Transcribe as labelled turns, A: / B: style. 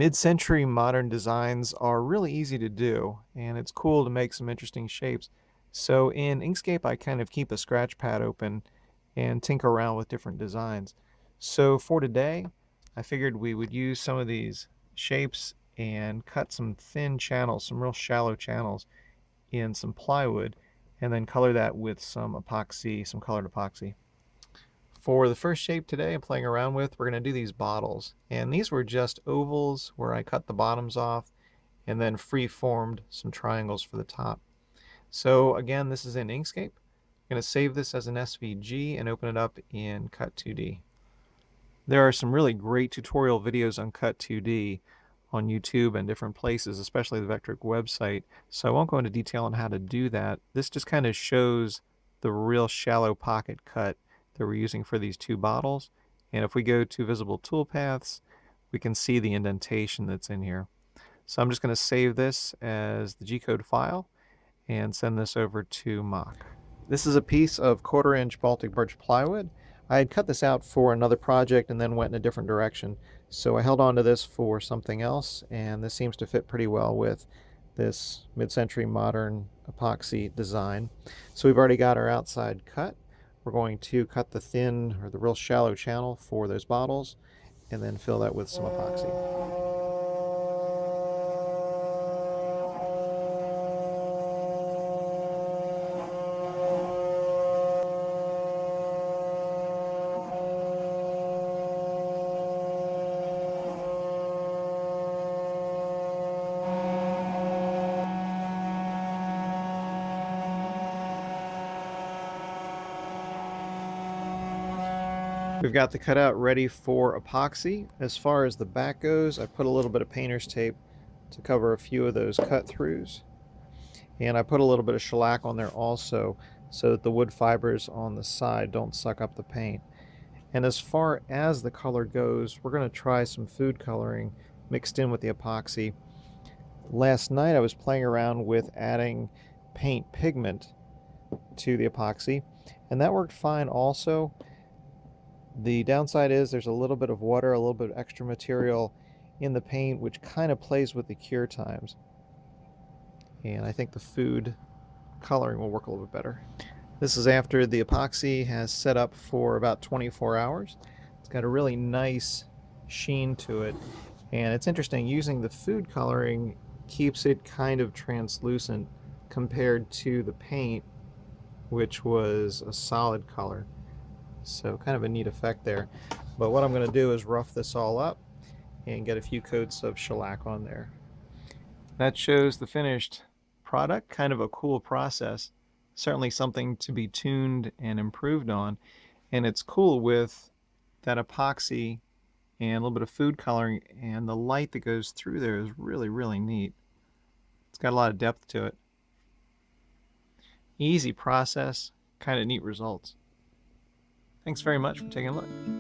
A: Mid-century modern designs are really easy to do, and it's cool to make some interesting shapes. So in Inkscape, I kind of keep a scratch pad open and tinker around with different designs. So for today, I figured we would use some of these shapes and cut some thin channels, some real shallow channels in some plywood, and then color that with some epoxy, some colored epoxy. For the first shape today I'm playing around with, we're going to do these bottles. And these were just ovals where I cut the bottoms off and then free-formed some triangles for the top. So again, this is in Inkscape. I'm going to save this as an SVG and open it up in Cut 2D. There are some really great tutorial videos on Cut 2D on YouTube and different places, especially the Vectric website, so I won't go into detail on how to do that. This just kind of shows the real shallow pocket cut that we're using for these two bottles. And if we go to visible toolpaths, we can see the indentation that's in here. So I'm just going to save this as the G-code file and send this over to Mock. This is a piece of 1/4-inch Baltic birch plywood. I had cut this out for another project and then went in a different direction. So I held on to this for something else, and this seems to fit pretty well with this mid-century modern epoxy design. So we've already got our outside cut. We're going to cut the thin or the real shallow channel for those bottles and then fill that with some epoxy. We've got the cutout ready for epoxy. As far as the back goes, I put a little bit of painter's tape to cover a few of those cut throughs. And I put a little bit of shellac on there also so that the wood fibers on the side don't suck up the paint. And as far as the color goes, we're going to try some food coloring mixed in with the epoxy. Last night I was playing around with adding paint pigment to the epoxy, and that worked fine also. The downside is there's a little bit of water, a little bit of extra material in the paint, which kind of plays with the cure times. And I think the food coloring will work a little bit better. This is after the epoxy has set up for about 24 hours. It's got a really nice sheen to it. And it's interesting, using the food coloring keeps it kind of translucent compared to the paint, which was a solid color. So kind of a neat effect there. But what I'm going to do is rough this all up and get a few coats of shellac on there. That shows the finished product. Kind of a cool process. Certainly something to be tuned and improved on. And it's cool with that epoxy and a little bit of food coloring, and the light that goes through there is really, really neat. It's got a lot of depth to it. Easy process, kind of neat results. Thanks very much for taking a look.